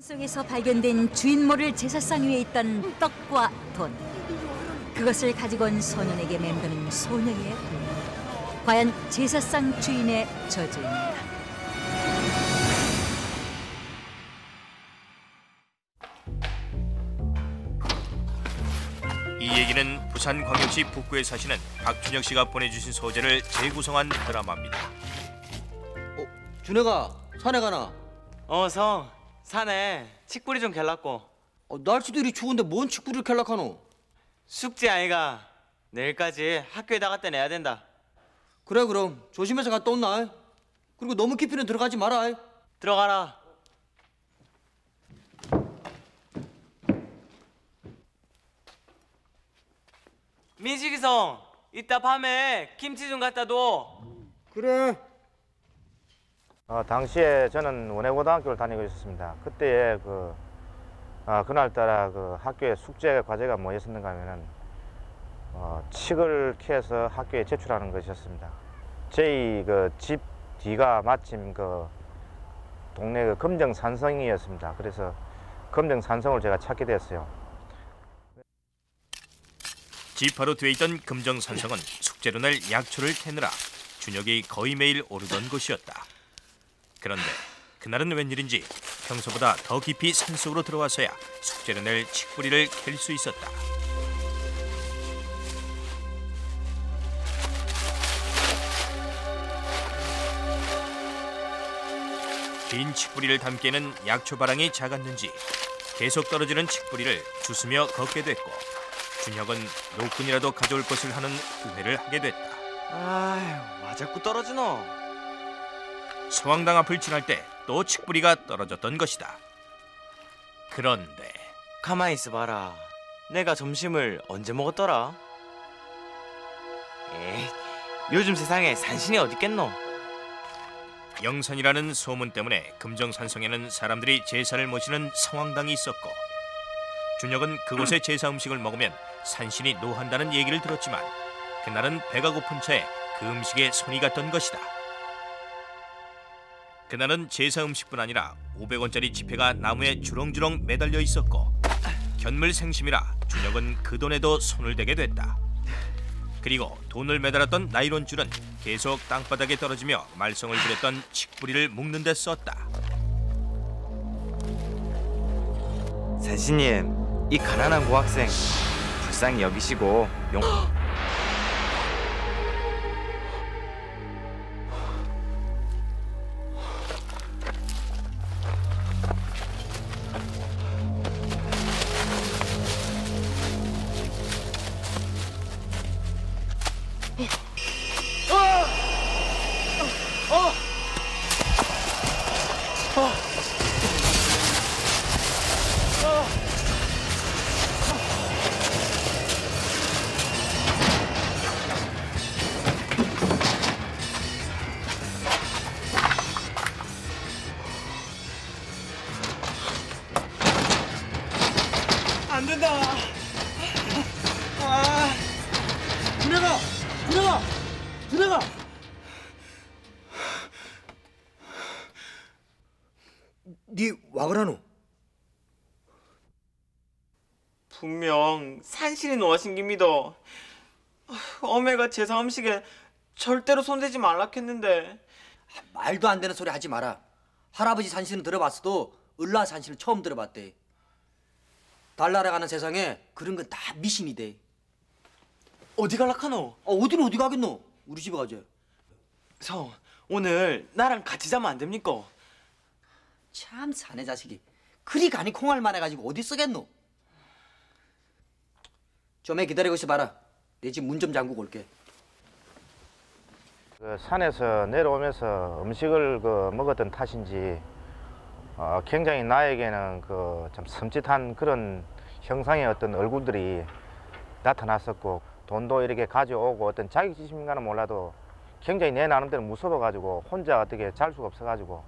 속에서 발견된 주인 모를 제사상 위에 있던 떡과 돈. 그것을 가지고 온 소년에게 맴도는 소녀의 분노. 과연 제사상 주인의 저주입니다. 이 얘기는 부산광역시 북구에 사시는 박준혁 씨가 보내주신 소재를 재구성한 드라마입니다. 준혁아, 산에 가나? 성, 산에 칡뿌리 좀 갤랐고. 날씨도 이리 추운데 뭔 칡뿌리를 캘락하노? 숙제 아이가 내일까지 학교에 나갔다 내야 된다. 그래 그럼 조심해서 갔다 온나? 그리고 너무 깊이는 들어가지 마라. 들어가라. 민식이성, 이따 밤에 김치 좀 갖다 둬. 그래. 당시에 저는 원해고등학교를 다니고 있었습니다. 그때에 그날따라 학교에 숙제 과제가 뭐였었는가 하면은 칡을 캐서 학교에 제출하는 것이었습니다. 저희 집 뒤가 마침 동네 금정산성이었습니다. 그래서 금정산성을 제가 찾게 됐어요. 집 바로 뒤에 있던 금정산성은 숙제로 낼 약초를 캐느라 준혁이 거의 매일 오르던 곳이었다. 그런데 그날은 웬일인지 평소보다 더 깊이 산속으로 들어와서야 숙제로 낼 칡뿌리를 캘 수 있었다. 긴 칡뿌리를 담기에는 약초 바랑이 작았는지 계속 떨어지는 칡뿌리를 주스며 걷게 됐고, 준혁은 노끈이라도 가져올 것을 하는 후회를 하게 됐다. 아휴, 와 자꾸 떨어지노? 소황당 앞을 지날 때 또 칡뿌리가 떨어졌던 것이다. 그런데 가만히 있어봐라. 내가 점심을 언제 먹었더라? 에이, 요즘 세상에 산신이 어딨겠노? 영산이라는 소문 때문에 금정산성에는 사람들이 제사를 모시는 성황당이 있었고, 준혁은 그곳의 제사 음식을 먹으면 산신이 노한다는 얘기를 들었지만 그날은 배가 고픈 채에 그 음식에 손이 갔던 것이다. 그날은 제사 음식뿐 아니라 500원짜리 지폐가 나무에 주렁주렁 매달려 있었고, 견물생심이라 준혁은 그 돈에도 손을 대게 됐다. 그리고 돈을 매달았던 나일론 줄은 계속 땅바닥에 떨어지며 말썽을 부렸던 칡뿌리를 묶는 데 썼다. 산신님, 이 가난한 고학생 불쌍히 여기시고 안 된다. 준혁아. 니 와그라노? 분명 산신이 노하신 깁니다. 어메가 제사 음식에 절대로 손대지 말라 했는데. 말도 안 되는 소리 하지 마라. 할아버지 산신은 들어봤어도 을라 산신은 처음 들어봤대. 달나라 가는 세상에 그런 건 다 미신이 돼. 어디 갈락하노? 어디는 어디 가겠노? 우리 집에 가자. 성, 오늘 나랑 같이 자면 안 됩니까? 참 사내 자식이 그리 간이 콩알만 해가지고 어디 쓰겠노? 좀에 기다리고 있어봐라. 내 집 문 좀 잠그고 올게. 산에서 내려오면서 음식을 먹었던 탓인지 굉장히 나에게는 참 섬찟한 그런 형상의 어떤 얼굴들이 나타났었고, 돈도 이렇게 가져오고 어떤 자격지심인가는 몰라도 굉장히 내 나름대로 무서워가지고 혼자 어떻게 잘 수가 없어가지고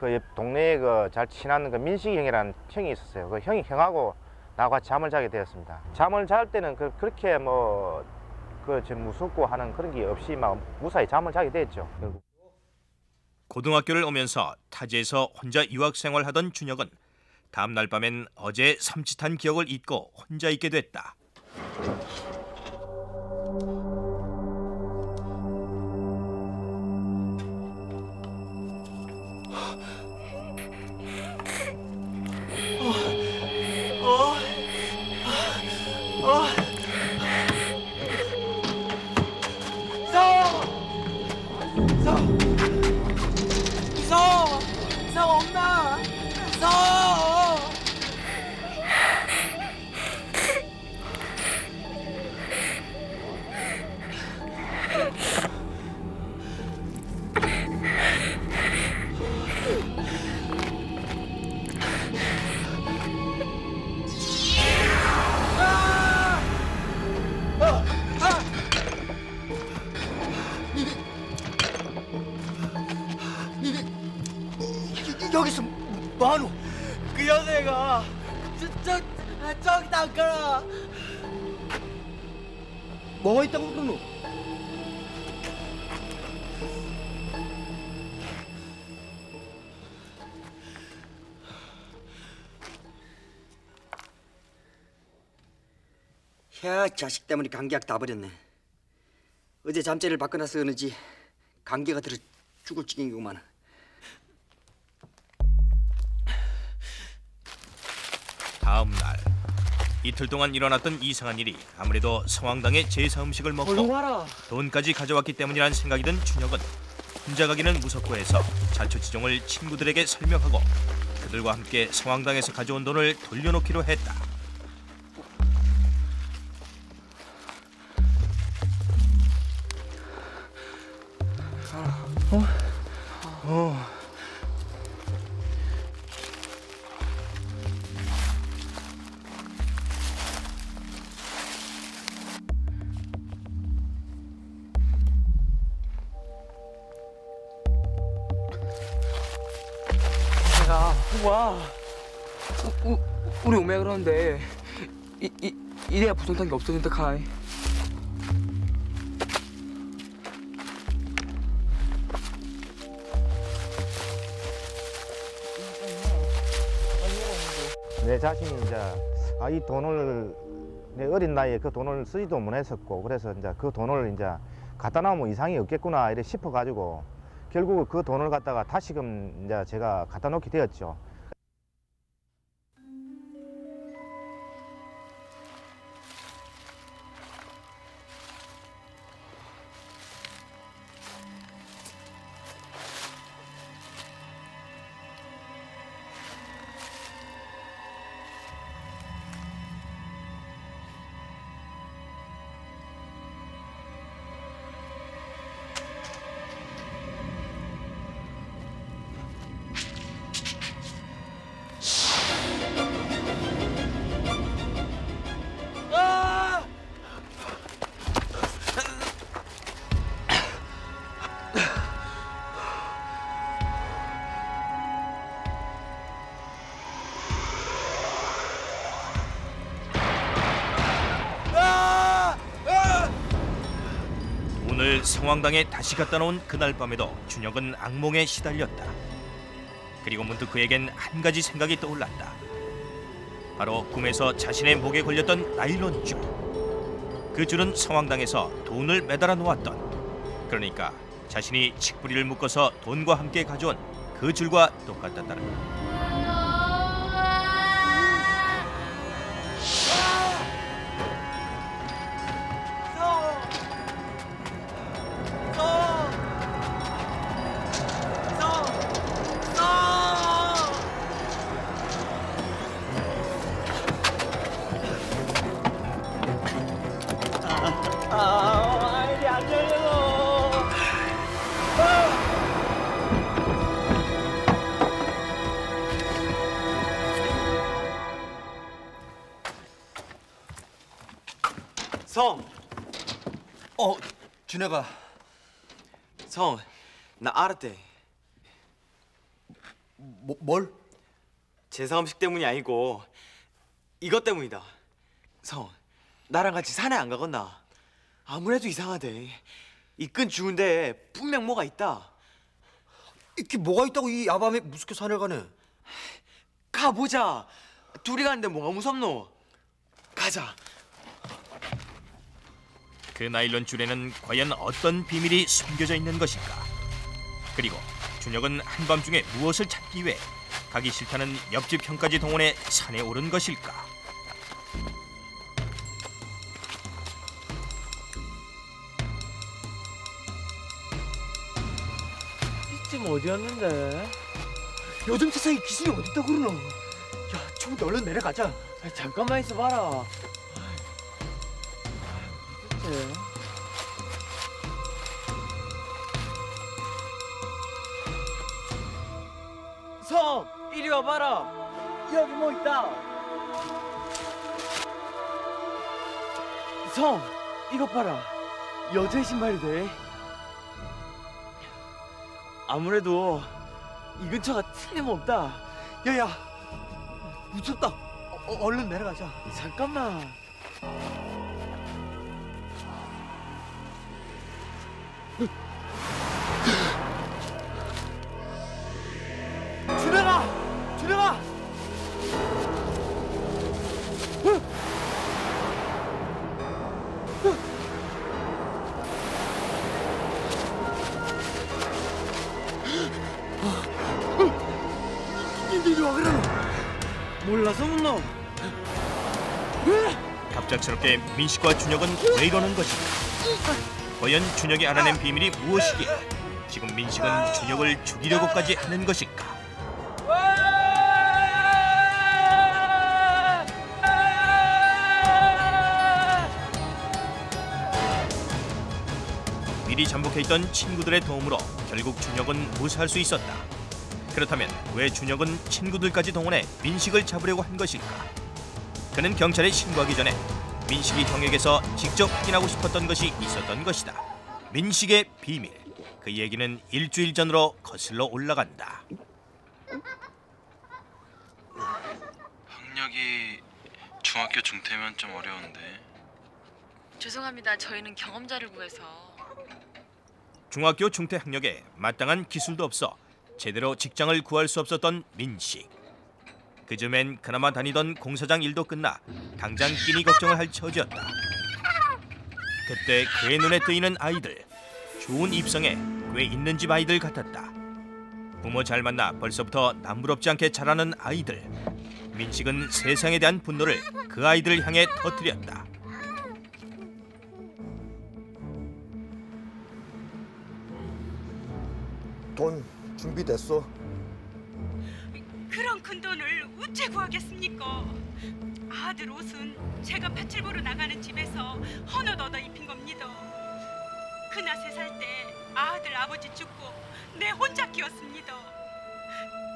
옆 동네에 잘 친한 민식이 형이라는 형이 있었어요. 그 형하고 나와 같이 잠을 자게 되었습니다. 잠을 잘 때는 그렇게 좀 무섭고 하는 그런 게 없이 막 무사히 잠을 자게 됐죠. 고등학교를 오면서 타지에서 혼자 유학 생활하던 준혁은 다음 날 밤엔 어제 섬찟한 기억을 잊고 혼자 있게 됐다. 여기서 뭐하노? 그 여자애가 저기 닦아라. 뭐가 있다고 그러노? 야, 자식 때문에 감기약 다 버렸네. 어제 잠자리를 바꿔놔서 그런지 감기가 들어 죽을 지경이구만. 다음 날 이틀 동안 일어났던 이상한 일이 아무래도 성황당의 제사 음식을 먹고 돈까지 가져왔기 때문이란 생각이 든 준혁은 혼자 가기는 무섭고 해서 자초지종을 친구들에게 설명하고 그들과 함께 성황당에서 가져온 돈을 돌려놓기로 했다. 야, 와. 우리 오메 그러는데 이래야 부정탄 게 없어진다 카이. 내 자신이 이제 이 돈을 내 어린 나이에 그 돈을 쓰지도 못했었고 그래서 이제 그 돈을 이제 갖다 놓으면 이상이 없겠구나 이래 싶어가지고 결국 그 돈을 갖다가 다시금 이제 제가 갖다 놓게 되었죠. 오늘 성황당에 다시 갖다 놓은 그날 밤에도 준혁은 악몽에 시달렸다. 그리고 문득 그에겐 한 가지 생각이 떠올랐다. 바로 꿈에서 자신의 목에 걸렸던 나일론 줄. 그 줄은 성황당에서 돈을 매달아 놓았던, 그러니까 자신이 칡뿌리를 묶어서 돈과 함께 가져온 그 줄과 똑같았다는. 성! 준혁아. 성, 나 알았대. 뭘? 제사 음식 때문이 아니고 이것 때문이다. 성, 나랑 같이 산에 안 가겠나? 아무래도 이상하대. 이 끈 죽은데 분명 뭐가 있다. 이게 뭐가 있다고 이 야밤에 무섭게 산을 가네? 가보자. 둘이 가는데 뭐가 무섭노? 가자. 그 나일론 줄에는 과연 어떤 비밀이 숨겨져 있는 것일까? 그리고 준혁은 한밤중에 무엇을 찾기 위해 가기 싫다는 옆집 형까지 동원해 산에 오른 것일까? 이쯤 어디였는데? 요즘 세상에 귀신이 어딨다 그러노? 야, 추운데 얼른 내려가자. 잠깐만 있어봐라. 어딨지? 성! 이리 와봐라. 여기 뭐 있다. 성! 이것 봐라. 여자의 신발이래. 아무래도 이 근처가 틀림없다. 야야, 무섭다. 얼른 내려가자. 잠깐만. 준혁아, 준혁아. 이리 와 그래. 몰라서 묻노. 갑작스럽게 민식과 준혁은 왜 이러는 것일까? 과연 준혁이 알아낸 비밀이 무엇이기에 지금 민식은 준혁을 죽이려고까지 하는 것일까? 미리 잠복해 있던 친구들의 도움으로 결국 준혁은 무사할 수 있었다. 그렇다면 왜 준혁은 친구들까지 동원해 민식을 잡으려고 한 것일까? 그는 경찰에 신고하기 전에 민식이 형에게서 직접 확인하고 싶었던 것이 있었던 것이다. 민식의 비밀. 그 얘기는 일주일 전으로 거슬러 올라간다. 학력이 중학교 중퇴면 좀 어려운데. 죄송합니다. 저희는 경험자를 구해서. 중학교 중퇴 학력에 마땅한 기술도 없어 제대로 직장을 구할 수 없었던 민식. 그즈음엔 그나마 다니던 공사장 일도 끝나 당장 끼니 걱정을 할 처지였다. 그때 그의 눈에 뜨이는 아이들. 좋은 입성에 꽤 있는 집 아이들 같았다. 부모 잘 만나 벌써부터 남부럽지 않게 자라는 아이들. 민식은 세상에 대한 분노를 그 아이들을 향해 터뜨렸다. 돈 준비됐어? 그런 큰 돈을 어째 구하겠습니까? 아들 옷은 제가 밭을 보러 나가는 집에서 헌옷 얻어 입힌 겁니다. 그나 3살 때 아들 아버지 죽고 내 혼자 키웠습니다.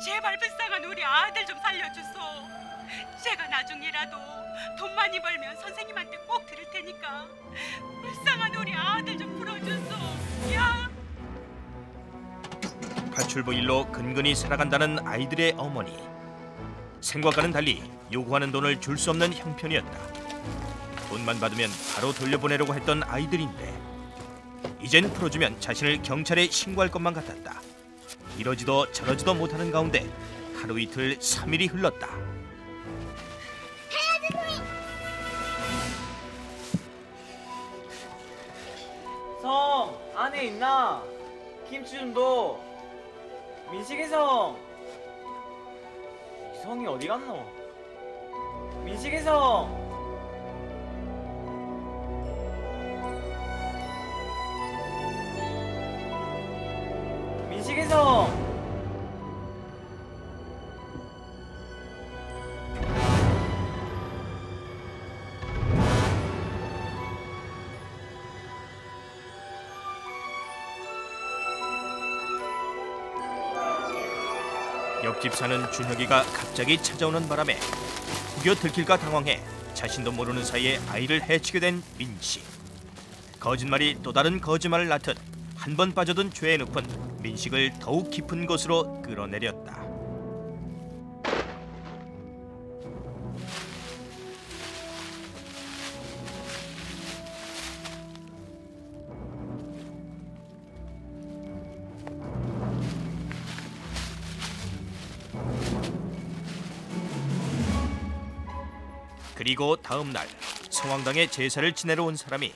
제발 불쌍한 우리 아들 좀 살려주소. 제가 나중이라도 돈 많이 벌면 선생님한테 꼭 드릴 테니까 불쌍한 우리 아들 좀 풀어주소. 야! 파출부 일로 근근히 살아간다는 아이들의 어머니. 생각과는 달리 요구하는 돈을 줄 수 없는 형편이었다. 돈만 받으면 바로 돌려보내려고 했던 아이들인데 이젠 풀어주면 자신을 경찰에 신고할 것만 같았다. 이러지도 저러지도 못하는 가운데 하루 이틀 3일이 흘렀다. 성! 안에 있나? 김치 좀 둬. 민식이 성! 이 성이 어디 갔노? 민식이 성! 민식이 성! 옆집 사는 준혁이가 갑자기 찾아오는 바람에 혹여 들킬까 당황해 자신도 모르는 사이에 아이를 해치게 된 민식. 거짓말이 또 다른 거짓말을 낳듯 한 번 빠져든 죄의 늪은 민식을 더욱 깊은 곳으로 끌어내렸다. 그리고 다음 날 성황당에 제사를 지내러 온 사람이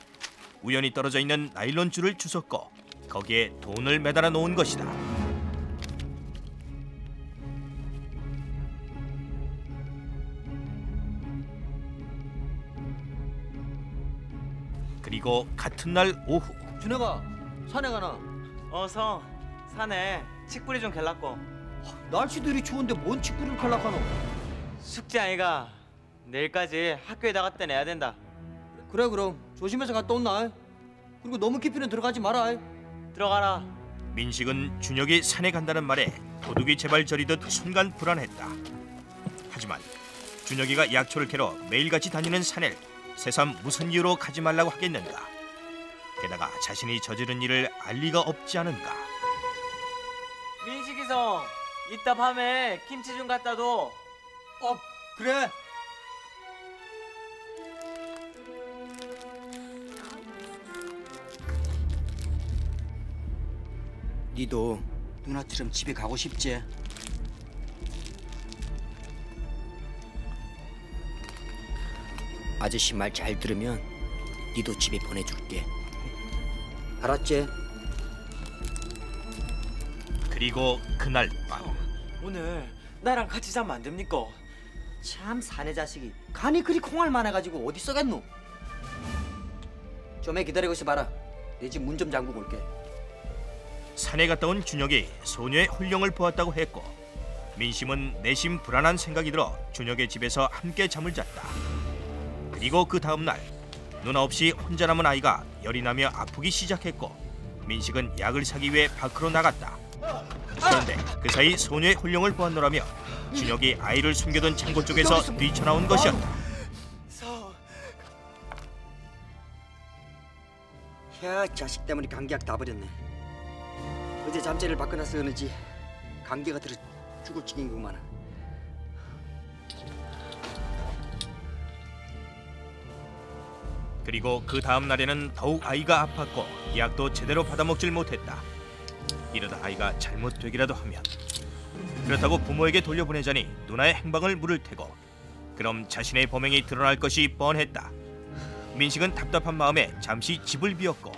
우연히 떨어져 있는 나일론 줄을 주웠고 거기에 돈을 매달아 놓은 것이다. 그리고 같은 날 오후 준혁아, 산에 가나? 성 산에 칡뿌리 좀 갤라꼬. 날씨도 이리 추운데 뭔 칡뿌리를 캘락하노? 숙제 아이가 내일까지 학교에 나갔다 내야 된다. 그래 그럼 조심해서 갔다 온나. 그리고 너무 깊이는 들어가지 마라. 들어가라. 민식은 준혁이 산에 간다는 말에 도둑이 제발 저리듯 순간 불안했다. 하지만 준혁이가 약초를 캐러 매일같이 다니는 산을 새삼 무슨 이유로 가지 말라고 하겠는가. 게다가 자신이 저지른 일을 알 리가 없지 않은가. 민식이성, 이따 밤에 김치 좀 갖다 둬. 그래. 니도 누나처럼 집에 가고 싶지? 아저씨 말 잘 들으면 니도 집에 보내줄게. 알았지? 그리고 그날 밤 오늘 나랑 같이 자면 안 됩니까? 참 사내 자식이 간이 그리 콩알 많아가지고 어디 쏘겠노? 좀에 기다리고 있어봐라. 내 집 문 좀 잠그고 올게. 산에 갔다 온 준혁이 소녀의 혼령을 보았다고 했고 민심은 내심 불안한 생각이 들어 준혁의 집에서 함께 잠을 잤다. 그리고 그 다음 날 누나 없이 혼자 남은 아이가 열이 나며 아프기 시작했고 민식은 약을 사기 위해 밖으로 나갔다. 그런데 그 사이 소녀의 혼령을 보았노라며 준혁이 아이를 숨겨둔 창고 쪽에서 뛰쳐나온 것이었다. 야, 자식 때문에 감기약 다 버렸네. 어제 잠자리를 바꿔놔서 그런지 감기가 들어 죽을 지경구만. 그리고 그 다음 날에는 더욱 아이가 아팠고 약도 제대로 받아먹질 못했다. 이러다 아이가 잘못되기라도 하면 그렇다고 부모에게 돌려보내자니 누나의 행방을 물을 테고 그럼 자신의 범행이 드러날 것이 뻔했다. 민식은 답답한 마음에 잠시 집을 비웠고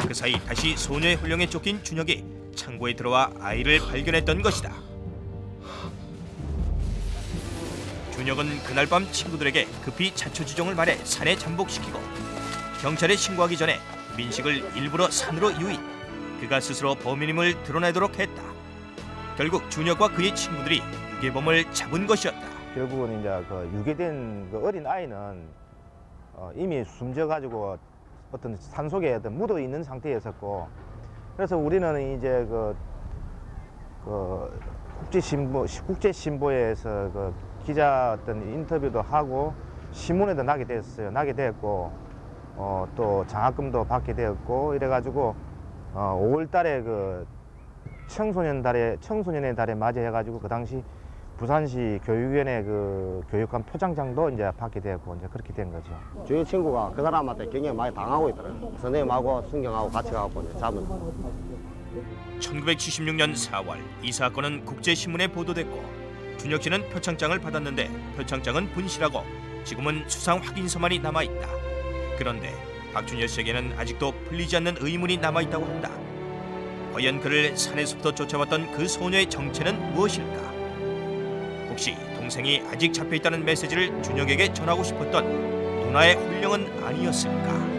그 사이 다시 소녀의 혼령에 쫓긴 준혁이 창고에 들어와 아이를 발견했던 것이다. 준혁은 그날 밤 친구들에게 급히 자초지종을 말해 산에 잠복시키고 경찰에 신고하기 전에 민식을 일부러 산으로 유인, 그가 스스로 범인임을 드러내도록 했다. 결국 준혁과 그의 친구들이 유괴범을 잡은 것이었다. 결국은 이제 그 유괴된 그 어린 아이는 이미 숨져가지고 어떤 산속에 묻어 있는 상태였었고, 그래서 우리는 이제 그 국제신보에서 그 기자 어떤 인터뷰도 하고 신문에도 나게 됐어요. 나게 됐고 또 장학금도 받게 되었고 이래가지고 5월달에 그 청소년의 달에 맞이해가지고 그 당시 부산시 교육위원회 그 교육감 표창장도 이제 받게 되었고 이제 그렇게 된 거죠. 주인 친구가 그 사람한테 굉장히 많이 당하고 있더라고요. 선생님하고 순경하고 같이 가고 이제 잡은. 1976년 4월 이 사건은 국제신문에 보도됐고 준혁 씨는 표창장을 받았는데 표창장은 분실하고 지금은 수상 확인서만이 남아있다. 그런데 박준혁 씨에게는 아직도 풀리지 않는 의문이 남아있다고 한다. 과연 그를 산에서부터 쫓아왔던 그 소녀의 정체는 무엇일까? 혹시 동생이 아직 잡혀있다는 메시지를 준혁에게 전하고 싶었던 누나의 혼령은 아니었을까?